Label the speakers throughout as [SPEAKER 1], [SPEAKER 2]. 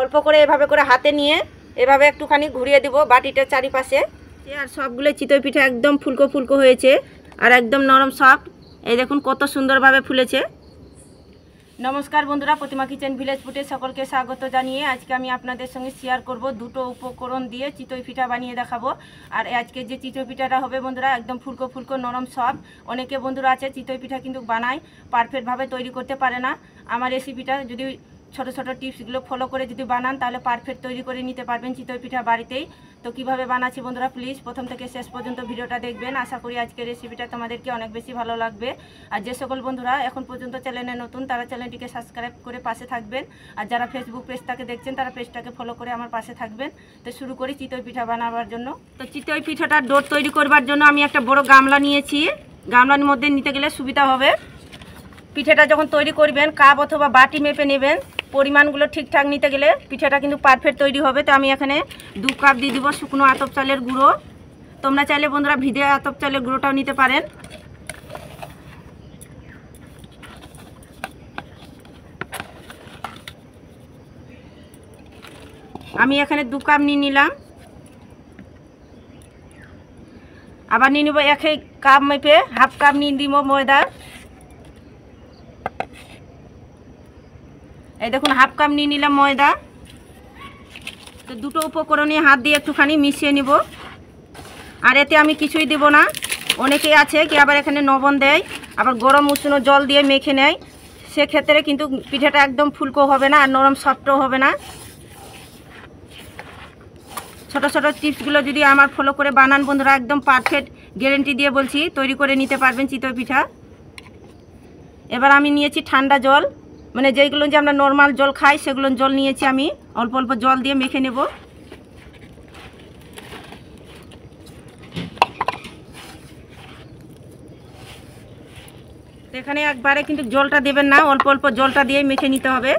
[SPEAKER 1] অল্প করে এভাবে করে হাতে নিয়ে এভাবে একটুখানি ঘুরিয়ে দেব বাটিটার চারিপাশে। আর সবগুলো চিতই পিঠা একদম ফুলকো ফুলকো হয়েছে আর একদম নরম সফট। এই দেখুন কত সুন্দরভাবে ফুলেছে। নমস্কার বন্ধুরা, প্রতিমা কিচেন ভিলেজ ফুডে সকলকে স্বাগত জানিয়ে আজকে আমি আপনাদের সঙ্গে শেয়ার করব দুটো উপকরণ দিয়ে চিতই পিঠা বানিয়ে দেখাবো। আর আজকে যে চিতই পিঠাটা হবে বন্ধুরা একদম ফুলকো ফুলকো নরম সফট। অনেকে বন্ধুরা আছে চিতই পিঠা কিন্তু বানায় পারফেক্টভাবে তৈরি করতে পারে না। আমার রেসিপিটা যদি ছোটো ছোটো টিপসগুলো ফলো করে যদি বানান তাহলে পারফেক্ট তৈরি করে নিতে পারবেন চিতই পিঠা বাড়িতেই। তো কিভাবে বানাচ্ছি বন্ধুরা প্লিজ প্রথম থেকে শেষ পর্যন্ত ভিডিওটা দেখবেন। আশা করি আজকের রেসিপিটা তোমাদেরকে অনেক বেশি ভালো লাগবে। আর যে সকল বন্ধুরা এখন পর্যন্ত চ্যানেলে নতুন তারা চ্যানেলটিকে সাবস্ক্রাইব করে পাশে থাকবেন। আর যারা ফেসবুক পেজটাকে দেখছেন তারা পেজটাকে ফলো করে আমার পাশে থাকবেন। তো শুরু করি চিতই পিঠা বানাবার জন্য। তো চিতই পিঠাটার ডোর তৈরি করবার জন্য আমি একটা বড় গামলা নিয়েছি। গামলার মধ্যে নিতে গেলে সুবিধা হবে। পিঠাটা যখন তৈরি করবেন কাপ অথবা বাটি মেপে নেবেন। পরিমাণগুলো ঠিকঠাক নিতে গেলে পিঠাটা কিন্তু পারফেক্ট তৈরি হবে। তো আমি এখানে 2 কাপ দিয়ে দিব শুকনো আতপ চালের গুঁড়ো। তোমরা চাইলে বন্ধুরা ভিজে আতপ চালের গুঁড়োটাও নিতে পারেন। আমি এখানে 2 কাপ নিয়ে নিলাম। আবার নিয়ে নেব 1 কাপ মেপে হাফ কাপ নিয়ে দিব ময়দা। এই দেখুন হাফ কাপ নিয়ে নিলাম ময়দা। তো দুটো উপকরণে হাত দিয়ে একটুখানি মিশিয়ে নিব। আর এতে আমি কিছুই দেব না। অনেকেই আছে কি আবার এখানে লবণ দেয়, আবার গরম উষ্ণ জল দিয়ে মেখে নেয়। সেক্ষেত্রে কিন্তু পিঠাটা একদম ফুলকো হবে না আর নরম সফটও হবে না। ছোট ছোট টিপসগুলো যদি আমার ফলো করে বানান বন্ধুরা একদম পারফেক্ট গ্যারেন্টি দিয়ে বলছি তৈরি করে নিতে পারবেন চিতই পিঠা। এবার আমি নিয়েছি ঠান্ডা জল, মানে যেগুলো যে আমরা নর্মাল জল খাই সেগুলো জল নিয়েছি। আমি অল্প অল্প জল দিয়ে মেখে নেব। এখানে একবারে কিন্তু জলটা দেবেন না, অল্প অল্প জলটা দিয়ে মেখে নিতে হবে।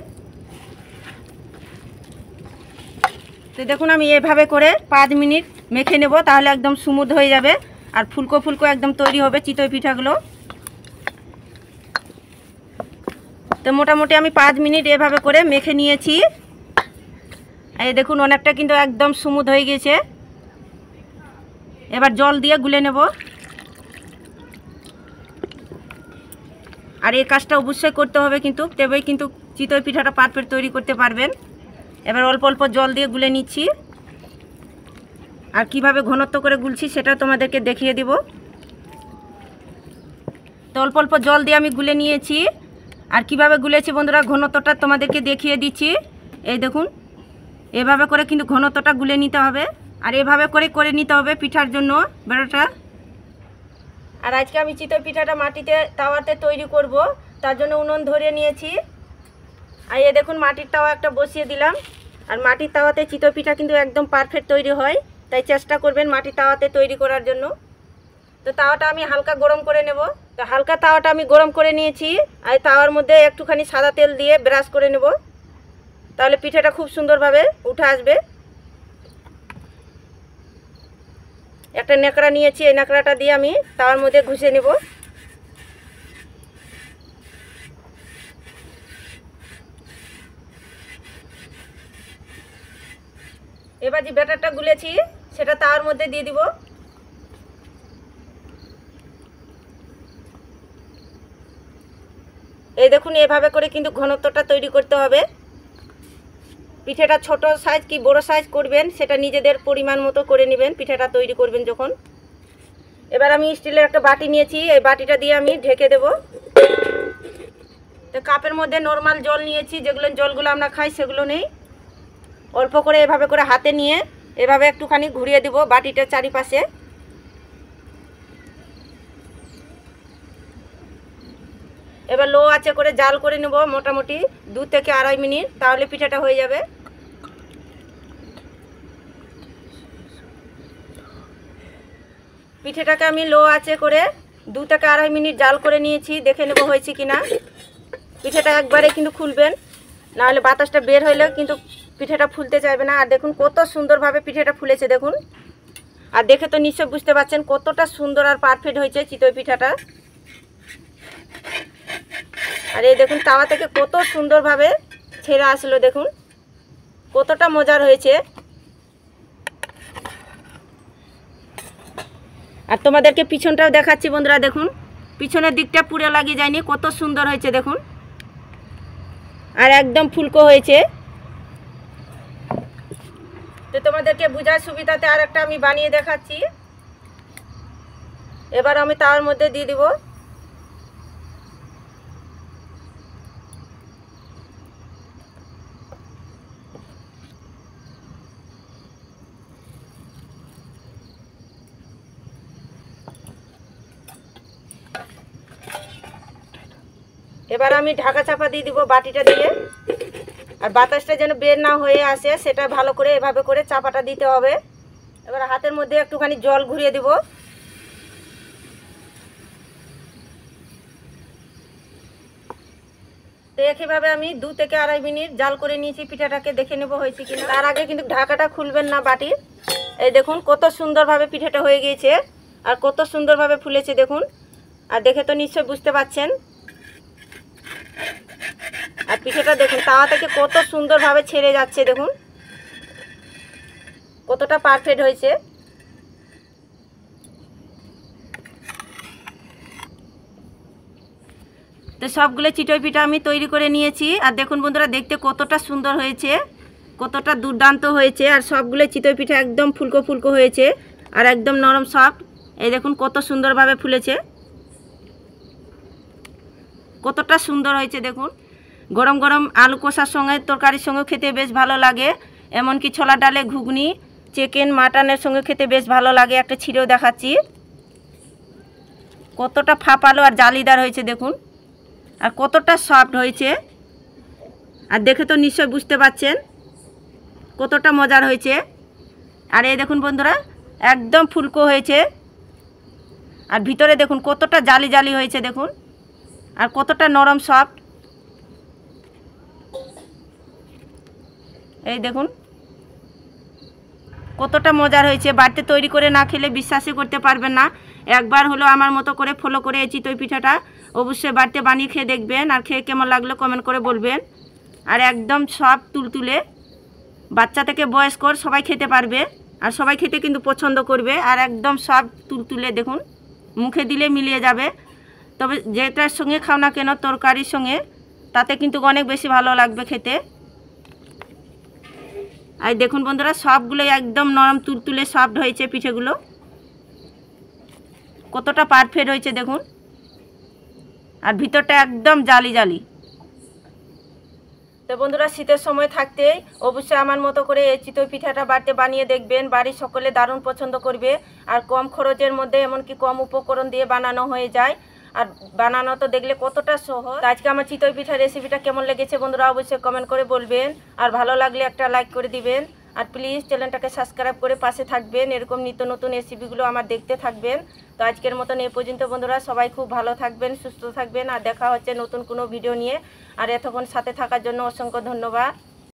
[SPEAKER 1] তো দেখুন আমি এভাবে করে 5 মিনিট মেখে নেব, তাহলে একদম স্মুথ হয়ে যাবে আর ফুলকো ফুলকো একদম তৈরি হবে চিতই পিঠাগুলো। তো মোটামুটি আমি 5 মিনিট এভাবে করে মেখে নিয়েছি। এই দেখুন অনেকটা কিন্তু একদম স্মুথ হয়ে গেছে। এবার জল দিয়ে গুলে নেব। আর এই কাজটা অবশ্যই করতে হবে কিন্তু, তবেই কিন্তু চিতই পিঠাটা পারফেক্ট তৈরি করতে পারবেন। এবার অল্প অল্প জল দিয়ে গুলে নিচ্ছি। আর কিভাবে ঘনত্ব করে গুলছি সেটা তোমাদেরকে দেখিয়ে দিব। তো অল্প অল্প জল দিয়ে আমি গুলে নিয়েছি। আর কিভাবে গুলেছি বন্ধুরা ঘনত্বটা তোমাদেরকে দেখিয়ে দিচ্ছি। এই দেখুন এভাবে করে কিন্তু ঘনত্বটা গুলে নিতে হবে। আর এভাবে করে নিতে হবে পিঠার জন্য বেড়াটা। আর আজকে আমি চিতই পিঠাটা মাটিতে তাওয়াতে তৈরি করব, তার জন্য উনুন ধরিয়ে নিয়েছি। আর এই দেখুন মাটির তাওয়া একটা বসিয়ে দিলাম। আর মাটির তাওয়াতে চিতই পিঠা কিন্তু একদম পারফেক্ট তৈরি হয়, তাই চেষ্টা করবেন মাটির তাওয়াতে তৈরি করার জন্য। তো তাওয়াটা আমি হালকা গরম করে নেব। তো হালকা তাওয়াটা আমি গরম করে নিয়েছি। আর তাওয়ার মধ্যে একটুখানি সাদা তেল দিয়ে ব্রাশ করে নেব, তাহলে পিঠাটা খুব সুন্দরভাবে উঠে আসবে। একটা ন্যাকড়া নিয়েছি, এই ন্যাকড়াটা দিয়ে আমি তাওয়ার মধ্যে ঘষে নেব। এবার যে ব্যাটারটা গুলেছি সেটা তাওয়ার মধ্যে দিয়ে দিব। এই দেখুন এভাবে করে কিন্তু ঘনত্বটা তৈরি করতে হবে। পিঠাটা ছোট সাইজ কি বড় সাইজ করবেন সেটা নিজেদের পরিমাণ মতো করে নেবেন পিঠাটা তৈরি করবেন যখন। এবার আমি স্টিলের একটা বাটি নিয়েছি, এই বাটিটা দিয়ে আমি ঢেকে দেব। তো কাপের মধ্যে নর্মাল জল নিয়েছি, যেগুলো জলগুলো আমরা খাই সেগুলো নেই। অল্প করে এভাবে করে হাতে নিয়ে এভাবে একটুখানি ঘুরিয়ে দেব বাটিটার চারিপাশে। এবার লো আঁচে করে জাল করে নেব মোটামুটি 2 থেকে 2.5 মিনিট, তাহলে পিঠাটা হয়ে যাবে। পিঠাটাকে আমি লো আঁচে করে 2 থেকে 2.5 মিনিট জাল করে নিয়েছি। দেখে নেব হয়েছে কিনা। পিঠাটা একবারে কিন্তু খুলবেন, নাহলে বাতাসটা বের হইলে কিন্তু পিঠাটা ফুলতে চাইবে না। আর দেখুন কত সুন্দরভাবে পিঠাটা ফুলেছে দেখুন। আর দেখে তো নিশ্চয় বুঝতে পারছেন কতটা সুন্দর আর পারফেক্ট হয়েছে চিতই পিঠাটা। আর এই দেখুন তাওয়া থেকে কত সুন্দরভাবে ছেড়ে আসলো, দেখুন কতটা মজার হয়েছে। আর তোমাদেরকে পিছনটাও দেখাচ্ছি বন্ধুরা, দেখুন পিছনের দিকটা পুরো লাগিয়ে যায়নি, কত সুন্দর হয়েছে দেখুন, আর একদম ফুলকো হয়েছে। তো তোমাদেরকে বোঝার সুবিধাতে আর একটা আমি বানিয়ে দেখাচ্ছি। এবার আমি তার মধ্যে দিয়ে দিব এবার আমি ঢাকা চাপা দিয়ে দিব বাটিটা দিয়ে, আর বাতাসটা যেন বের না হয়ে আসে সেটা ভালো করে এভাবে করে চাপাটা দিতে হবে। এবার হাতের মধ্যে একটুখানি জল ঘুরিয়ে দিব। তো একইভাবে আমি 2 থেকে আড়াই মিনিট জাল করে নিয়েছি পিঠাটাকে, দেখে নেব হয়েছে কিনা। তার আগে কিন্তু ঢাকাটা খুলবেন না বাটির। এই দেখুন কত সুন্দরভাবে পিঠাটা হয়ে গিয়েছে আর কত সুন্দরভাবে ফুলেছে দেখুন। আর দেখে তো নিশ্চয়ই বুঝতে পারছেন। আর পিঠাটা দেখুন তাওয়া থেকে কত সুন্দরভাবে ছেড়ে যাচ্ছে, দেখুন কতটা পারফেক্ট হয়েছে। তো সবগুলো চিতই পিঠা আমি তৈরি করে নিয়েছি। আর দেখুন বন্ধুরা দেখতে কতটা সুন্দর হয়েছে, কতটা দুর্দান্ত হয়েছে। আর সবগুলো চিতই পিঠা একদম ফুলকো ফুলকো হয়েছে আর একদম নরম সফট। এই দেখুন কত সুন্দরভাবে ফুলেছে, কতটা সুন্দর হয়েছে দেখুন। গরম গরম আলু কষার সঙ্গে তরকারির সঙ্গে খেতে বেশ ভালো লাগে, এমনকি ছোলা ডালে ঘুগনি, চিকেন মাটনের সঙ্গে খেতে বেশ ভালো লাগে। একটা ছিঁড়েও দেখাচ্ছি, কতটা ফাঁপালো আর জালিদার হয়েছে দেখুন, আর কতটা সফট হয়েছে। আর দেখে তো নিশ্চয় বুঝতে পারছেন কতটা মজার হয়েছে। আর এই দেখুন বন্ধুরা একদম ফুলকো হয়েছে, আর ভিতরে দেখুন কতটা জালি জালি হয়েছে দেখুন, আর কতটা নরম সফট। এই দেখুন কতটা মজার হয়েছে। বাড়িতে তৈরি করে না খেলে বিশ্বাসই করতে পারবেন না। একবার হলো আমার মতো করে ফলো করে এই চিতই পিঠাটা অবশ্যই বাড়িতে বানিয়ে খেয়ে দেখবেন, আর খেয়ে কেমন লাগলো কমেন্ট করে বলবেন। আর একদম সব তুলতুলে, বাচ্চা থেকে বয়স্কর সবাই খেতে পারবে, আর সবাই খেতে কিন্তু পছন্দ করবে। আর একদম সব তুলতুলে দেখুন, মুখে দিলে মিলিয়ে যাবে। তবে যেটার সঙ্গে খাও না কেন তরকারির সঙ্গে, তাতে কিন্তু অনেক বেশি ভালো লাগবে খেতে। আর দেখুন বন্ধুরা সবগুলো একদম নরম তুলতুলে সফট হয়েছে পিঠেগুলো, কতটা পারফেক্ট হয়েছে দেখুন, আর ভিতরটা একদম জালি জালি। তো বন্ধুরা শীতের সময় থাকতেই অবশ্যই আমার মতো করে এই চিতই পিঠাটা বাড়িতে বানিয়ে দেখবেন, বাড়ির সকলে দারুণ পছন্দ করবে। আর কম খরচের মধ্যে এমনকি কম উপকরণ দিয়ে বানানো হয়ে যায়, আর বানানো তো দেখলে কতটা সহজ। আজকে আমার চিতই পিঠার রেসিপিটা কেমন লেগেছে বন্ধুরা অবশ্যই কমেন্ট করে বলবেন, আর ভালো লাগলে একটা লাইক করে দিবেন। আর প্লিজ চ্যানেলটাকে সাবস্ক্রাইব করে পাশে থাকবেন, এরকম নিত্য নতুন রেসিপিগুলো আমার দেখতে থাকবেন। তো আজকের মতন এই পর্যন্ত বন্ধুরা, সবাই খুব ভালো থাকবেন, সুস্থ থাকবেন, আর দেখা হচ্ছে নতুন কোনো ভিডিও নিয়ে। আর এতক্ষণ সাথে থাকার জন্য অসংখ্য ধন্যবাদ।